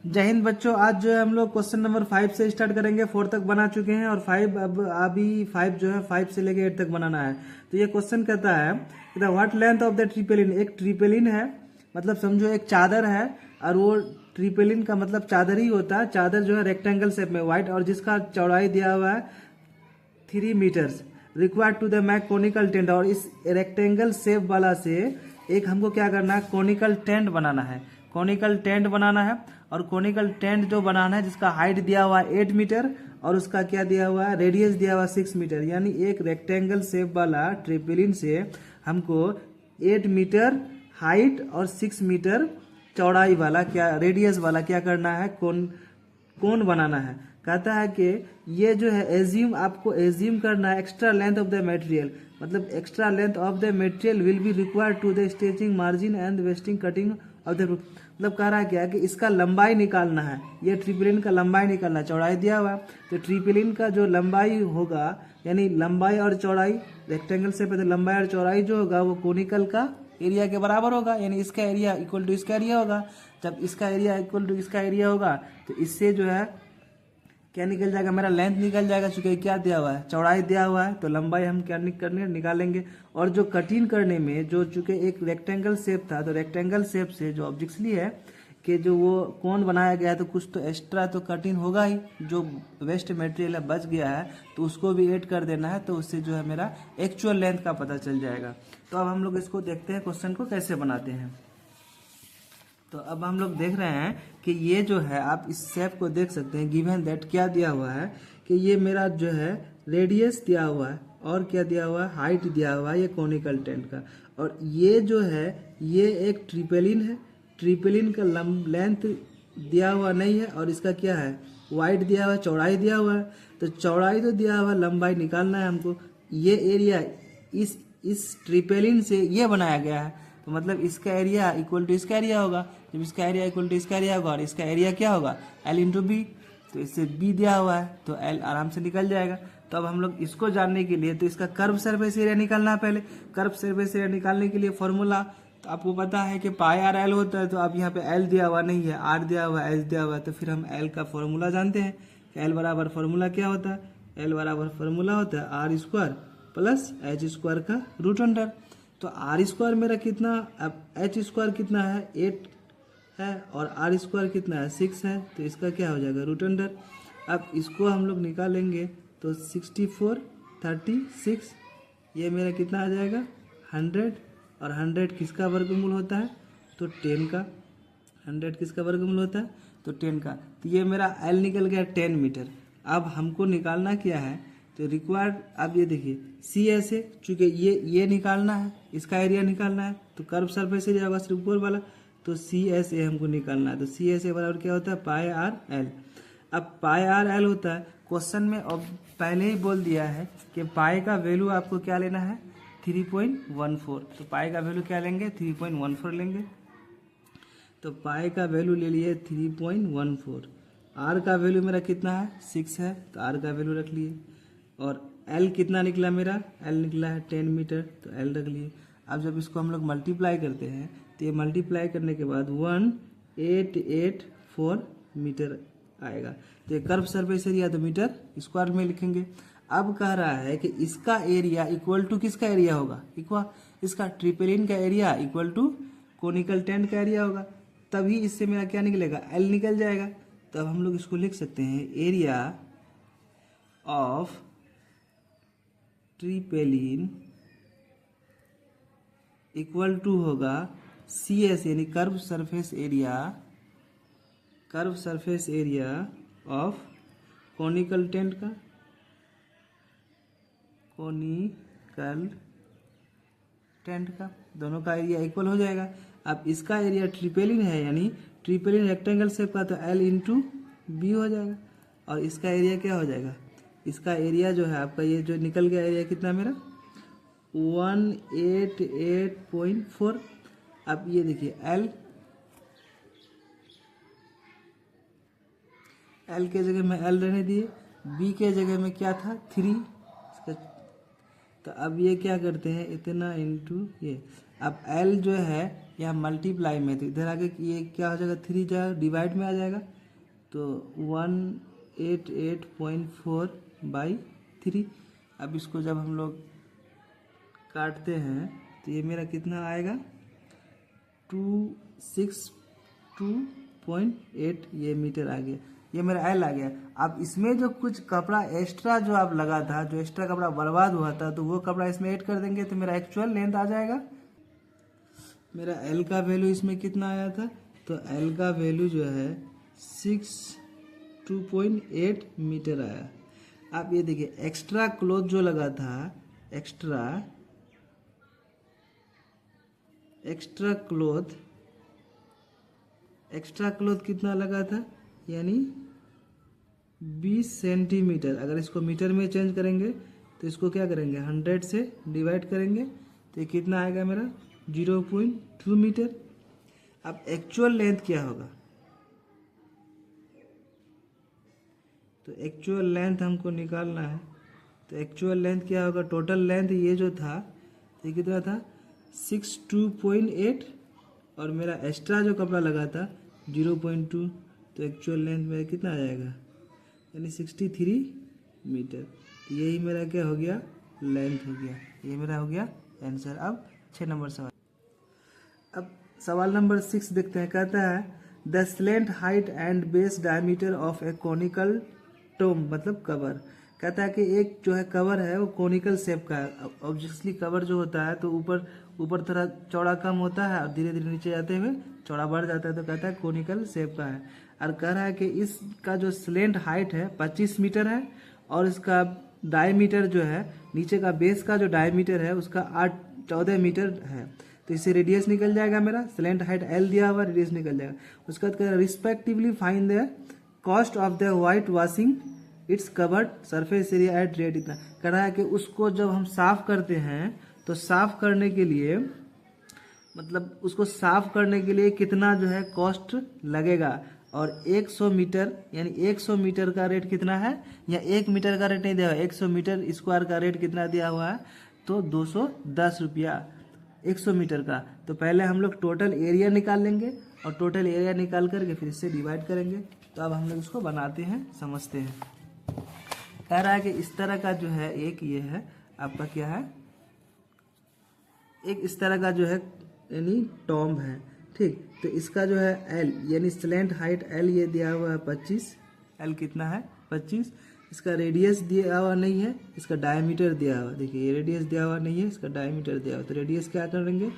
जय हिंद बच्चों। आज जो है हम लोग क्वेश्चन नंबर 5 से स्टार्ट करेंगे। 4 तक बना चुके हैं और 5 अब अभी 5 जो है 5 से लेके 8 तक बनाना है। तो ये क्वेश्चन कहता है व्हाट लेंथ ऑफ द ट्रिपेलिन। एक ट्रिपेलिन है, मतलब समझो एक चादर है, और वो ट्रिपेलिन का मतलब चादर ही होता है। चादर जो है रेक्टेंगल शेप में व्हाइट, और जिसका चौड़ाई दिया हुआ है 3 metres required to the make conical tent. और इस रेक्टेंगल शेप वाला से एक हमको क्या करना है, कोनिकल टेंट बनाना है। कोनिकल टेंट बनाना है, और कोनिकल टेंट जो बनाना है जिसका हाइट दिया हुआ है 8 मीटर और उसका क्या दिया हुआ है, रेडियस दिया हुआ है 6 मीटर। यानी एक रेक्टेंगल शेप वाला ट्रिपेलिन से हमको 8 मीटर हाइट और 6 मीटर चौड़ाई वाला क्या रेडियस वाला क्या करना है, कोन बनाना है। कहता है कि ये जो है एज्यूम, आपको एज्यूम करना है extra length of the material, मतलब extra length of the material will be required to the stitching margin and wasting cutting of the. मतलब कह रहा है क्या कि इसका लंबाई निकालना है, ये ट्रिपेलिन का लंबाई निकालना है। चौड़ाई दिया हुआ है तो ट्रिपेलिन का जो लंबाई होगा, यानी लंबाई और चौड़ाई रेक्टेंगल से पहले लंबाई और चौड़ाई जो होगा वो कोनिकल का एरिया के बराबर होगा। यानी इसका एरिया इक्वल टू इसका एरिया होगा। जब इसका एरिया इक्वल टू इसका एरिया होगा तो इससे जो है क्या निकल जाएगा, मेरा लेंथ निकल जाएगा। चूंकि क्या दिया हुआ है, चौड़ाई दिया हुआ है, तो लंबाई हम क्या निकालेंगे। और जो कटिंग करने में जो चूंकि एक रेक्टेंगल शेप था, तो रेक्टेंगल शेप से जो ऑब्जेक्टली है कि जो वो कौन बनाया गया है, तो कुछ तो एक्स्ट्रा तो कटिंग होगा ही। जो वेस्ट मटेरियल है बच गया है तो उसको भी ऐड कर देना है, तो उससे जो है मेरा एक्चुअल लेंथ का पता चल जाएगा। तो अब हम लोग इसको देखते हैं क्वेश्चन को कैसे बनाते हैं। तो अब हम लोग देख रहे हैं कि ये जो है, आप इस शेप को देख सकते हैं। गिवन दैट क्या दिया हुआ है कि ये मेरा जो है रेडियस दिया हुआ है और क्या दिया हुआ है, हाइट दिया हुआ है ये कोनिकल टेंट का। और ये जो है ये एक ट्रिपेलिन है। ट्रिपेलिन का लेंथ दिया हुआ नहीं है, और इसका क्या है, वाइड दिया हुआ है, चौड़ाई दिया हुआ है। तो चौड़ाई तो दिया हुआ है, लंबाई निकालना है हमको। ये एरिया इस ट्रिपेलिन से ये बनाया गया है, तो मतलब इसका एरिया इक्वल टू इसका एरिया होगा। जब इसका एरिया इक्वल टू इसका एरिया होगा और इसका एरिया क्या होगा, L इंटू बी, तो इससे बी दिया हुआ है तो L आराम से निकल जाएगा। तो अब हम लोग इसको जानने के लिए तो इसका कर्व सरफेस एरिया निकालना है। पहले कर्व सरफेस एरिया निकालने के लिए फॉर्मूला तो आपको पता है कि पाई आर एल होता है। तो अब यहाँ पे L दिया हुआ नहीं है, R दिया हुआ है, H दिया हुआ है, तो फिर हम L का फॉर्मूला जानते हैं कि L बराबर फॉर्मूला क्या होता है, L बराबर फॉर्मूला होता है r square plus h square का रूट अंडर। तो आर स्क्वायर मेरा कितना, अब एच स्क्वायर कितना है 8 है, और आर स्क्वायर कितना है 6 है, तो इसका क्या हो जाएगा रूट अंडर। अब इसको हम लोग निकालेंगे तो 64 36 ये मेरा कितना आ जाएगा 100, और 100 किसका वर्गमूल होता है, तो 10 का। 100 किसका वर्गमूल होता है, तो 10 का। तो ये मेरा L निकल गया 10 मीटर। अब हमको निकालना क्या है, तो रिक्वायर्ड, अब ये देखिए सी एस ए, चूँकि ये निकालना है, इसका एरिया निकालना है, तो कर्व सरफेस एरिया होगा सिर्फ ऊपर वाला, तो सी एस ए हमको निकालना है। तो सी एस ए बराबर क्या होता है, पाई आर एल। अब पाई आर एल होता है, क्वेश्चन में अब पहले ही बोल दिया है कि पाई का वैल्यू आपको क्या लेना है 3.14। तो पाई का वैल्यू क्या लेंगे 3.14 लेंगे। तो पाई का वैल्यू ले लिए 3.14। आर का वैल्यू मेरा कितना है 6 है, तो आर का वैल्यू रख लिए। और L कितना निकला मेरा, L निकला है 10 मीटर, तो L रख लिए। अब जब इसको हम लोग मल्टीप्लाई करते हैं तो ये मल्टीप्लाई करने के बाद 1884 मीटर आएगा। तो ये कर्व सरफेस एरिया तो मीटर स्क्वायर में लिखेंगे। अब कह रहा है कि इसका एरिया इक्वल टू किसका एरिया होगा, इसका ट्रिपेलिन का area equal to conical tent का एरिया होगा। तभी इससे मेरा क्या निकलेगा, L निकल जाएगा। तब हम लोग इसको लिख सकते हैं एरिया ऑफ ट्रिपेलिन इक्वल टू होगा सी एस, यानी curve surface area of conical tent का, कोनिकल टेंट का, दोनों का एरिया इक्वल हो जाएगा। अब इसका एरिया ट्रिपेलिन है, यानी ट्रिपेलिन रेक्टेंगल शेप का, तो L इंटू बी हो जाएगा। और इसका एरिया क्या हो जाएगा, इसका एरिया जो है आपका ये जो निकल गया एरिया कितना मेरा 188.4। अब ये देखिए L के जगह में L रहने दिए, B के जगह में क्या था 3, तो अब ये क्या करते हैं, इतना इंटू ये, अब L जो है यहाँ मल्टीप्लाई में, तो इधर आगे ये क्या हो जाएगा, 3 जाएगा डिवाइड में आ जाएगा, तो 188.4/3। अब इसको जब हम लोग काटते हैं तो ये मेरा कितना आएगा, 262.8 ये मीटर आ गया, ये मेरा L आ गया। अब इसमें जो कुछ कपड़ा एक्स्ट्रा जो आप लगा था, जो एक्स्ट्रा कपड़ा बर्बाद हुआ था, तो वो कपड़ा इसमें ऐड कर देंगे तो मेरा एक्चुअल लेंथ आ जाएगा। मेरा L का वैल्यू इसमें कितना आया था, तो L का वैल्यू जो है 62.8 मीटर आया। आप ये देखिए एक्स्ट्रा क्लॉथ जो लगा था, एक्स्ट्रा क्लॉथ कितना लगा था, यानी 20 सेंटीमीटर। अगर इसको मीटर में चेंज करेंगे तो इसको क्या करेंगे, 100 से डिवाइड करेंगे तो ये कितना आएगा मेरा, 0.2 मीटर। अब एक्चुअल लेंथ क्या होगा, तो एक्चुअल लेंथ हमको निकालना है। तो एक्चुअल लेंथ क्या होगा, टोटल लेंथ ये जो था ये कितना था, 62.8, और मेरा एक्स्ट्रा जो कपड़ा लगा था 0.2, तो एक्चुअल लेंथ मेरा कितना आ जाएगा, यानी 63 मीटर। तो यही मेरा क्या हो गया, लेंथ हो गया। ये मेरा हो गया आंसर। अब 6 नंबर सवाल। अब सवाल नंबर 6 देखते हैं। कहता है the slant height and base diameter of a conical tomb, मतलब कवर। कहता है कि एक जो है कवर है वो कॉनिकल शेप का है। ऑब्वियसली कवर जो होता है तो ऊपर थोड़ा चौड़ा कम होता है और धीरे धीरे नीचे जाते हुए चौड़ा बढ़ जाता है, तो कहता है कॉनिकल शेप का है। और कह रहा है कि इसका जो स्लेंट हाइट है 25 मीटर है, और इसका डायमीटर जो है, नीचे का बेस का जो डायमीटर है उसका 14 मीटर है। तो इससे रेडियस निकल जाएगा मेरा, स्लेंट हाइट L दिया हुआ, रेडियस निकल जाएगा। उसके बाद respectively find the cost of the white washing it's curved surface area at rate. इतना कह रहा है कि उसको जब हम साफ करते हैं तो साफ करने के लिए, मतलब उसको साफ करने के लिए कितना जो है कॉस्ट लगेगा, और 100 मीटर, यानी 100 मीटर का रेट कितना है, या 1 मीटर का रेट नहीं दिया हुआ, 100 मीटर स्क्वायर का रेट कितना दिया हुआ है, तो 210 रुपया 100 मीटर का। तो पहले हम लोग टोटल एरिया निकाल लेंगे, और टोटल एरिया निकाल करके फिर इससे डिवाइड करेंगे। तो अब हम लोग इसको बनाते हैं, समझते हैं। कह रहा है कि इस तरह का जो है, एक ये है आपका क्या है, एक इस तरह का जो है यानी टॉम है, ठीक। तो इसका जो है L यानी स्लेंट हाइट L ये दिया हुआ है 25, L कितना है 25। इसका रेडियस दिया हुआ नहीं है, इसका डायमीटर दिया हुआ, देखिए ये रेडियस दिया हुआ नहीं है, इसका डायमीटर दिया हुआ। तो रेडियस क्या करेंगे,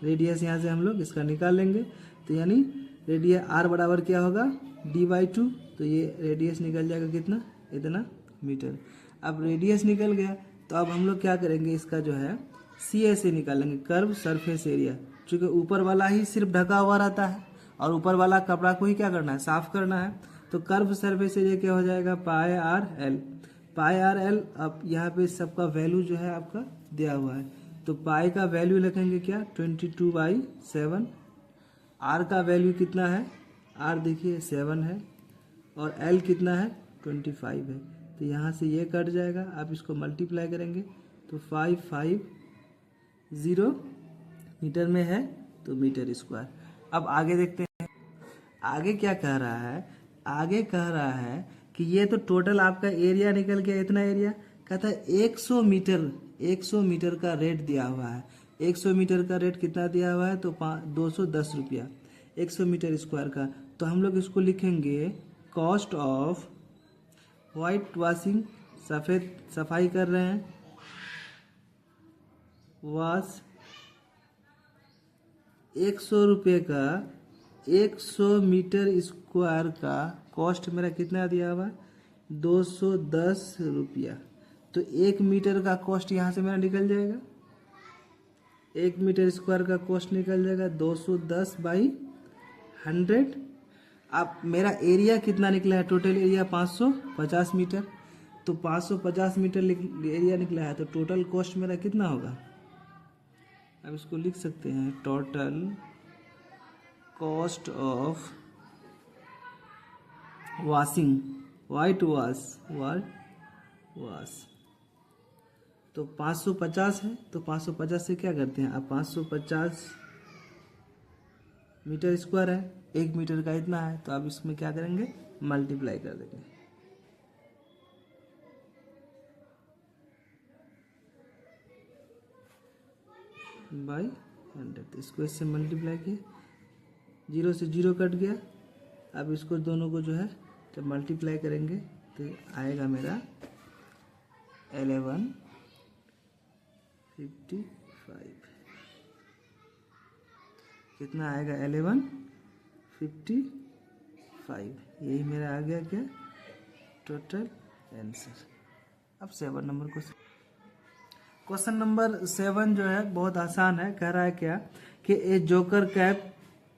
रेडियस यहाँ से हम लोग इसका निकाल लेंगे। तो यानी रेडियस R बराबर क्या होगा, D/2। तो ये रेडियस निकल जाएगा कितना, इतना मीटर। अब रेडियस निकल गया, तो अब हम लोग क्या करेंगे, इसका जो है CA से निकालेंगे, कर्व सरफेस एरिया। चूँकि ऊपर वाला ही सिर्फ ढका हुआ रहता है और ऊपर वाला कपड़ा को ही क्या करना है, साफ करना है। तो कर्व सरफेस एरिया क्या हो जाएगा, πr/l। अब यहाँ पे सबका वैल्यू जो है आपका दिया हुआ है, तो पाई का वैल्यू लिखेंगे क्या, 22/7। r का वैल्यू कितना है, r देखिए 7 है, और l कितना है 25 है। तो यहाँ से ये कट जाएगा, आप इसको मल्टीप्लाई करेंगे तो 550 मीटर में है, तो मीटर स्क्वायर। अब आगे देखते हैं, आगे क्या कह रहा है, आगे कह रहा है कि ये तो टोटल आपका एरिया निकल गया, इतना एरिया। कहता है 100 मीटर का रेट दिया हुआ है। 100 मीटर का रेट कितना दिया हुआ है, तो 210 रुपया 100 मीटर स्क्वायर का। तो हम लोग इसको लिखेंगे कॉस्ट ऑफ वाइट वॉशिंग, सफ़ेद सफाई कर रहे हैं, वॉश 100 रुपये का, 100 मीटर स्क्वायर का कॉस्ट मेरा कितना दिया हुआ, 210 रुपया। तो 1 मीटर का कॉस्ट यहाँ से मेरा निकल जाएगा, 1 मीटर स्क्वायर का कॉस्ट निकल जाएगा 210/100। अब मेरा एरिया कितना निकला है, टोटल एरिया 550 मीटर। तो 550 मीटर एरिया निकला है, तो टोटल कॉस्ट मेरा कितना होगा, अब इसको लिख सकते हैं, total cost of washing white wash. तो 550 है, तो 550 से क्या करते हैं, अब 550 मीटर स्क्वायर है, 1 मीटर का इतना है, तो अब इसमें क्या करेंगे, मल्टीप्लाई कर देंगे। बाई 100, तो इसको इससे मल्टीप्लाई किए, 0 से 0 कट गया। अब इसको दोनों को जो है जब मल्टीप्लाई करेंगे तो आएगा मेरा 1155। कितना आएगा, 1155। यही मेरा आ गया क्या, टोटल आंसर। अब 7 नंबर क्वेश्चन नंबर 7 जो है बहुत आसान है। कह रहा है क्या कि a joker cap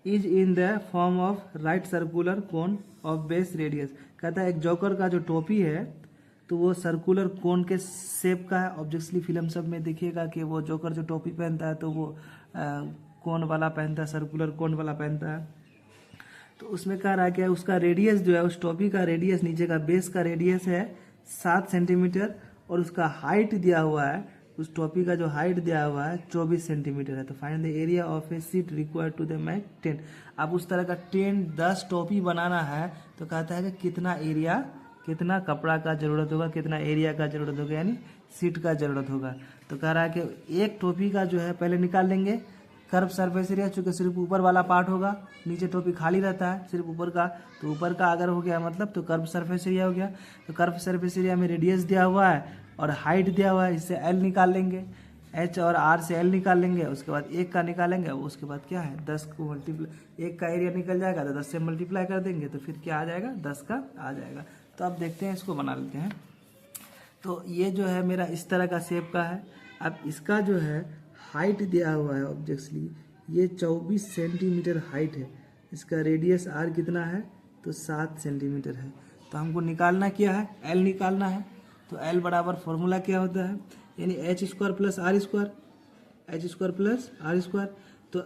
is in the form of right circular cone of base radius. कहता है एक जोकर का जो टोपी है तो वो सर्कुलर कोन के शेप का है। ऑब्वियसली फिल्म सब में देखिएगा कि वो जोकर जो टोपी पहनता है तो वो कोन वाला पहनता है, सर्कुलर कोन वाला पहनता है। तो उसमें कह रहा है कि उसका रेडियस जो है, उस टोपी का रेडियस, नीचे का बेस का रेडियस है 7 सेंटीमीटर और उसका हाइट दिया हुआ है, उस टोपी का जो हाइट दिया हुआ है 24 सेंटीमीटर है। तो find the area of a sheet required to the make 10। अब उस तरह का 10 टोपी बनाना है तो कहता है कि कितना एरिया, कितना कपड़ा का जरूरत होगा, कितना एरिया का जरूरत होगा, यानी सीट का जरूरत होगा। तो कह रहा है कि एक टोपी का जो है पहले निकाल लेंगे कर्व सरफेस एरिया, चूंकि सिर्फ ऊपर वाला पार्ट होगा, नीचे टोपी खाली रहता है सिर्फ ऊपर का, तो ऊपर का अगर हो गया मतलब तो कर्व सरफेस एरिया हो गया। तो कर्व सरफेस एरिया में रेडियस दिया हुआ है और हाइट दिया हुआ है, इससे एल निकाल लेंगे, एच और आर से एल निकाल लेंगे, उसके बाद 1 का निकालेंगे, उसके बाद क्या है 10 को मल्टीप्लाई, 1 का एरिया निकल जाएगा तो 10 से मल्टीप्लाई कर देंगे तो फिर क्या आ जाएगा, 10 का आ जाएगा। तो अब देखते हैं, इसको बना लेते हैं। तो ये जो है मेरा इस तरह का शेप का है। अब इसका जो है हाइट दिया हुआ है, ऑब्जेक्टली ये 24 सेंटीमीटर हाइट है, इसका रेडियस आर कितना है तो 7 सेंटीमीटर है। तो हमको निकालना क्या है, एल निकालना है। तो एल बराबर फॉर्मूला क्या होता है, यानी h square plus r square, h square plus r square. तो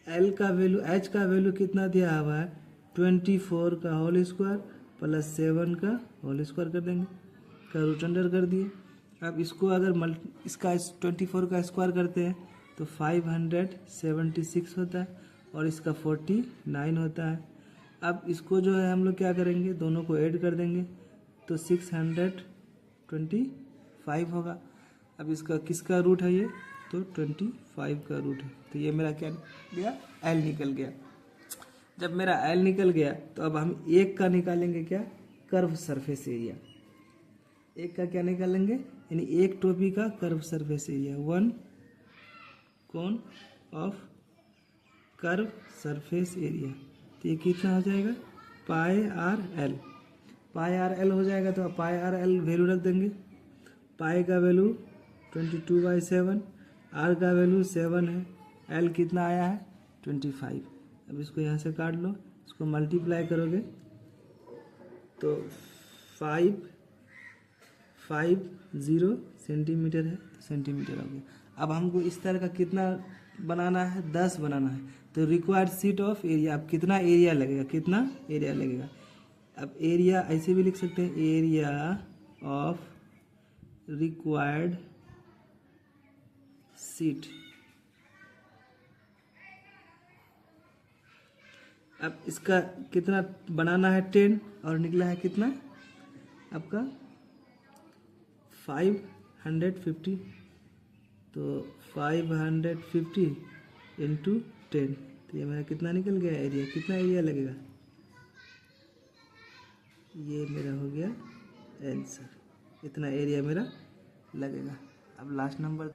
एल का वैल्यू, एच का वैल्यू कितना दिया हुआ है 24 का होल स्क्वायर प्लस 7 का होल स्क्वायर कर देंगे, का रूट अंडर कर दिए। अब इसको अगर इसका 24 का स्क्वायर करते हैं तो 576 होता है और इसका 49 होता है। अब इसको जो है हम लोग क्या करेंगे, दोनों को ऐड कर देंगे तो 625 होगा। अब इसका किसका रूट है ये, तो 25 का रूट है। तो ये मेरा क्या गया, एल निकल गया। जब मेरा एल निकल गया तो अब हम 1 का निकालेंगे क्या, कर्व सरफेस एरिया। 1 का क्या निकालेंगे, यानी एक टोपी का curve surface area, 1 cone of curve surface area. तो ये कितना हो जाएगा, पाई आर एल, पाई आर एल हो जाएगा। तो पाई आर एल वैल्यू रख देंगे, पाई का वैल्यू 22/7, आर का वैल्यू 7 है, एल कितना आया है 25। अब इसको यहाँ से काट लो, इसको मल्टीप्लाई करोगे तो 550 सेंटीमीटर है, सेंटीमीटर हो गया। अब हमको इस तरह का कितना बनाना है, 10 बनाना है। तो रिक्वायर्ड सीट ऑफ एरिया, अब कितना एरिया लगेगा, कितना एरिया लगेगा। अब एरिया ऐसे भी लिख सकते हैं, एरिया ऑफ रिक्वायर्ड सीट। अब इसका कितना बनाना है 10 और निकला है कितना आपका 550। तो 550 इंटू 10, तो ये मेरा कितना निकल गया एरिया, कितना एरिया लगेगा, ये मेरा हो गया आंसर, इतना एरिया मेरा लगेगा। अब लास्ट नंबर,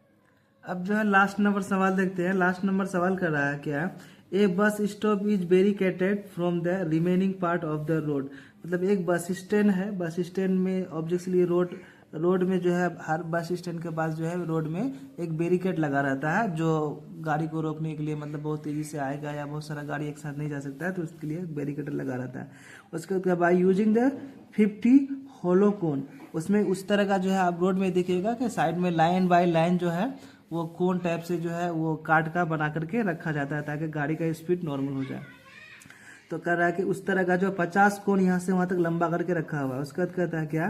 अब जो है लास्ट नंबर सवाल देखते हैं। लास्ट नंबर सवाल कर रहा है क्या, a bus stop is barricaded from the remaining part of the road. मतलब एक बस स्टैंड है, बस स्टैंड में ऑब्वियसली रोड में जो है हर बस स्टैंड के पास जो है रोड में एक बैरिकेड लगा रहता है, जो गाड़ी को रोकने के लिए, मतलब बहुत तेजी से आएगा या बहुत सारा गाड़ी एक साथ नहीं जा सकता है तो उसके लिए बैरिकेड लगा रहता है। उसके बाद बाय यूजिंग द 50 होलो कोन, उसमें उस तरह का जो है आप रोड में देखिएगा कि साइड में लाइन बाय लाइन जो है वो कोन टाइप से जो है वो काट का बना करके रखा जाता है ताकि गाड़ी का स्पीड नॉर्मल हो जाए। तो कह रहा है कि उस तरह का जो 50 कोन यहाँ से वहाँ तक लंबा करके रखा हुआ है। उसके बाद कहता है क्या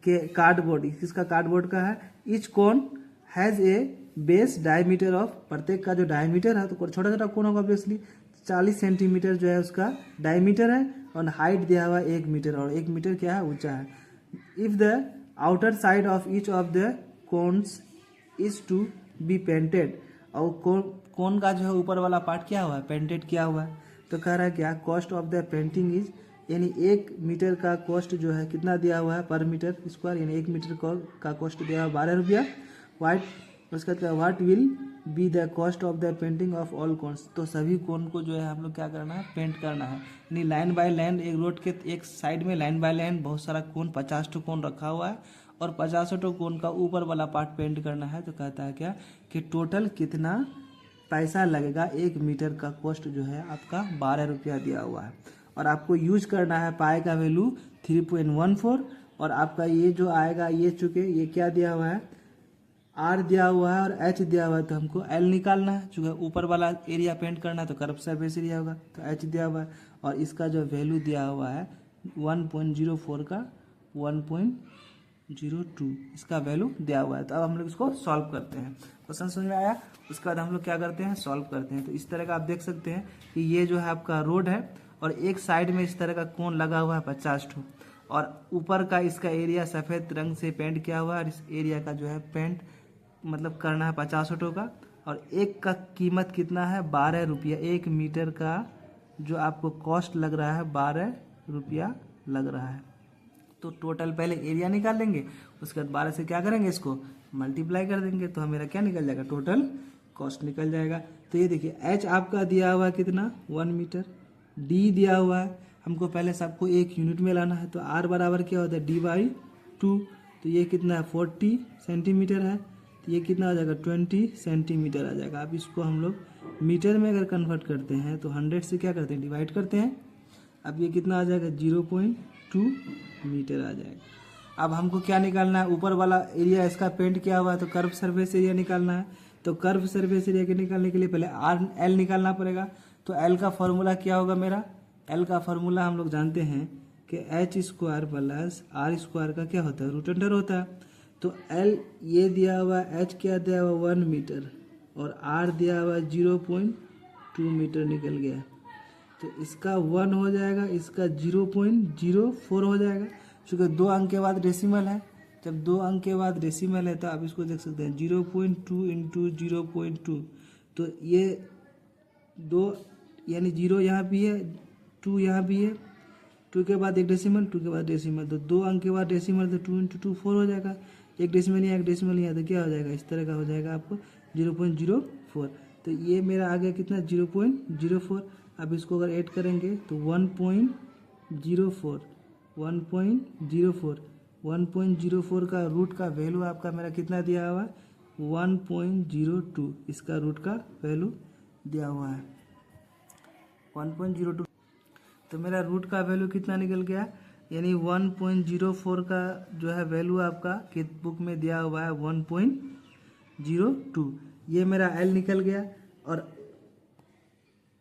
कि कार्डबोर्ड, किसका कार्डबोर्ड का है, each cone has a base diameter of, प्रत्येक का जो डायमीटर है, तो छोटा छोटा कौन होगा ऑब्वियसली, 40 सेंटीमीटर जो है उसका डायमीटर है, और हाइट दिया हुआ है 1 मीटर, और 1 मीटर क्या है, ऊंचा है। If the outer side of each of the cones is to be painted, और कोन का जो है ऊपर वाला पार्ट क्या हुआ है, पेंटेड किया हुआ है। तो कह रहा है क्या, cost of the painting is, यानी 1 मीटर का कॉस्ट जो है कितना दिया हुआ है पर मीटर स्क्वायर, यानी 1 मीटर का कॉस्ट दिया हुआ 12 रुपया। उसका what will be the cost of the painting of all cones, तो सभी कोन को जो है हम लोग क्या करना है, पेंट करना है। यानी लाइन बाय लाइन, एक रोड के एक साइड में लाइन बाय लाइन बहुत सारा कोन, 50 टू कोन रखा हुआ है, और 50 टू कोन का ऊपर वाला पार्ट पेंट करना है। तो कहता है क्या कि टोटल कितना पैसा लगेगा, 1 मीटर का कॉस्ट जो है आपका 12 रुपया दिया हुआ है, और आपको यूज करना है पाई का वैल्यू 3.14, और आपका ये जो आएगा, ये चूंकि ये क्या दिया हुआ है, आर दिया हुआ है और एच दिया हुआ है, तो हमको एल निकालना है। चूंकि ऊपर वाला एरिया पेंट करना है तो कर्व सरफेस एरिया होगा, तो एच दिया हुआ है, और इसका जो वैल्यू दिया हुआ है 1.04 का 1.02 इसका वैल्यू दिया हुआ है। तो अब हम लोग इसको सॉल्व करते हैं। क्वेश्चन समझ में आया, उसके बाद हम लोग क्या करते हैं, सॉल्व करते हैं। तो इस तरह का आप देख सकते हैं कि ये जो है आपका रोड है, और एक साइड में इस तरह का कोन लगा हुआ है 50 ठो, और ऊपर का इसका एरिया सफ़ेद रंग से पेंट किया हुआ है, और इस एरिया का जो है पेंट मतलब करना है 50 ऑटो का, और एक का कीमत कितना है, 12 रुपया। 1 मीटर का जो आपको कॉस्ट लग रहा है 12 रुपया लग रहा है। तो टोटल पहले एरिया निकाल लेंगे, उसके बाद 12 से क्या करेंगे, इसको मल्टीप्लाई कर देंगे, तो मेरा क्या निकल जाएगा, टोटल कॉस्ट निकल जाएगा। तो ये देखिए एच आपका दिया हुआ है कितना, 1 मीटर, डी दिया हुआ है, हमको पहले सबको एक यूनिट में लाना है, तो आर बराबर क्या होता है, d/2, तो ये कितना है 40 सेंटीमीटर है, तो ये कितना आ जाएगा 20 सेंटीमीटर आ जाएगा। अब इसको हम लोग मीटर में अगर कन्वर्ट करते हैं तो 100 से क्या करते हैं, डिवाइड करते हैं। अब ये कितना आ जाएगा 0.2 मीटर आ जाएगा। अब हमको क्या निकालना है, ऊपर वाला एरिया इसका पेंट किया हुआ है, तो कर्व सरफेस एरिया निकालना है। तो कर्व सरफेस एरिया के निकालने के लिए पहले आर एल निकालना पड़ेगा। तो एल का फॉर्मूला क्या होगा मेरा, एल का फॉर्मूला हम लोग जानते हैं कि h square plus r square का क्या होता है, रूट अंडर होता है। तो एल ये दिया हुआ, एच क्या दिया हुआ 1 मीटर, और आर दिया हुआ 0.2 मीटर निकल गया। तो इसका 1 हो जाएगा, इसका 0.04 हो जाएगा, क्योंकि 2 अंक के बाद डेसिमल है। जब 2 अंक के बाद डेसिमल है तो आप इसको देख सकते हैं 0.2 इंटू 0.2, तो ये 2 यानी 0 यहाँ भी है, 2 यहाँ भी है, 2 के बाद एक डेसिमल, 2 के बाद डेसिमल, तो 2 अंक के बाद डेसिमल, तो 2 इंटू 2 4 हो जाएगा। एक डेसिमल यहाँ, एक डेसिमल यहाँ, तो क्या हो जाएगा, इस तरह का हो जाएगा आपको 0.04। तो ये मेरा आ गया कितना 0.04। अब इसको अगर ऐड करेंगे तो 1.04 1.04 का रूट का वैल्यू आपका मेरा कितना दिया हुआ है 1.02, इसका रूट का वैल्यू दिया हुआ है 1.02। तो मेरा रूट का वैल्यू कितना निकल गया, यानी 1.04 का जो है वैल्यू आपका कित बुक में दिया हुआ है 1.02। ये मेरा एल निकल गया, और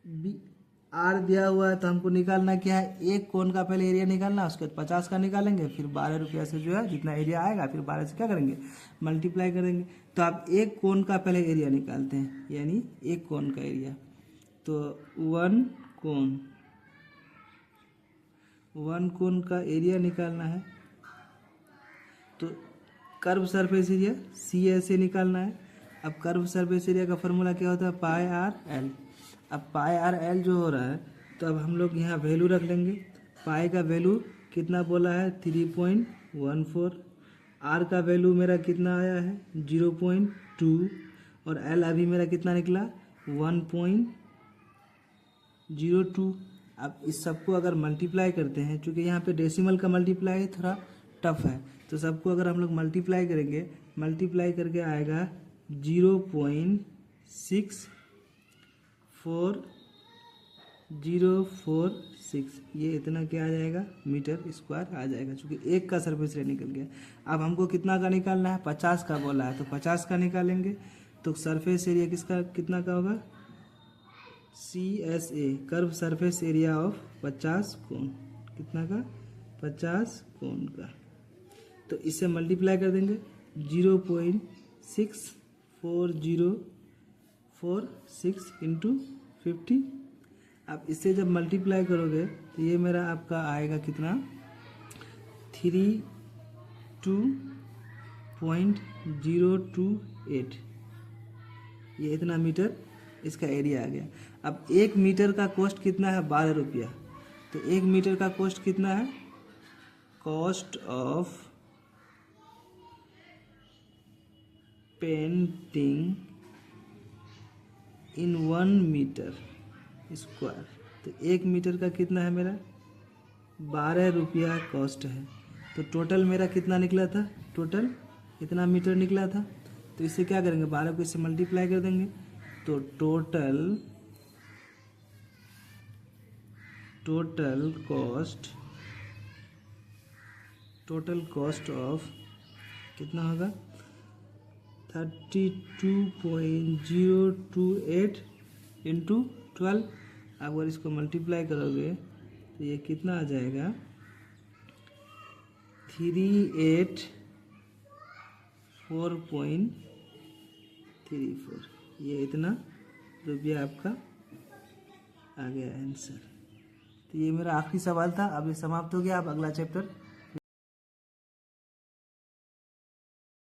बी आर दिया हुआ है। तो हमको निकालना क्या है, एक कोन का पहले एरिया निकालना, उसके बाद 50 का निकालेंगे, फिर 12 रुपया से जो है जितना एरिया आएगा फिर 12 से क्या करेंगे, मल्टीप्लाई करेंगे। तो आप एक कोन का पहले एरिया निकालते हैं, यानी एक कोन का एरिया, तो 1 कोन का एरिया निकालना है। तो कर्व सरफेस एरिया सी ऐसे निकालना है। अब कर्व सरफेस एरिया का फॉर्मूला क्या होता है, पाई आर एल। अब पाई आर एल जो हो रहा है, तो अब हम लोग यहाँ वैल्यू रख लेंगे। पाई का वैल्यू कितना बोला है 3.14, आर का वैल्यू मेरा कितना आया है 0.2, और एल अभी मेरा कितना निकला 1.02। अब इस सबको अगर मल्टीप्लाई करते हैं, क्योंकि यहाँ पे डेसिमल का मल्टीप्लाई थोड़ा टफ है, तो सबको अगर हम लोग मल्टीप्लाई करेंगे, मल्टीप्लाई करके आएगा 0.6046, ये इतना क्या आ जाएगा मीटर स्क्वायर आ जाएगा, क्योंकि एक का सरफेस एरिया निकल गया। अब हमको कितना का निकालना है, 50 का बोला है, तो 50 का निकालेंगे। तो सरफेस एरिया किसका कितना का होगा, CSA curve surface area of 50 कोन, कितना का 50 कोन का। तो इससे मल्टीप्लाई कर देंगे 0.60 4046 इंटू 50। आप इससे जब मल्टीप्लाई करोगे तो ये मेरा आपका आएगा कितना, 32.028। ये इतना मीटर इसका एरिया आ गया। अब 1 मीटर का कॉस्ट कितना है, 12 रुपया। तो 1 मीटर का कॉस्ट कितना है, cost of painting in 1 metre square. तो 1 मीटर का कितना है मेरा, 12 रुपया कॉस्ट है। तो टोटल मेरा कितना निकला था, टोटल इतना मीटर निकला था। तो इससे क्या करेंगे, 12 को इससे मल्टीप्लाई कर देंगे। तो टोटल कॉस्ट ऑफ कितना होगा, 32.028 इंटू 12। अगर इसको मल्टीप्लाई करोगे तो ये कितना आ जाएगा, 384.34। ये इतना रुपया आपका आ गया आंसर। तो ये मेरा आखिरी सवाल था। अब ये समाप्त हो गया। आप अगला चैप्टर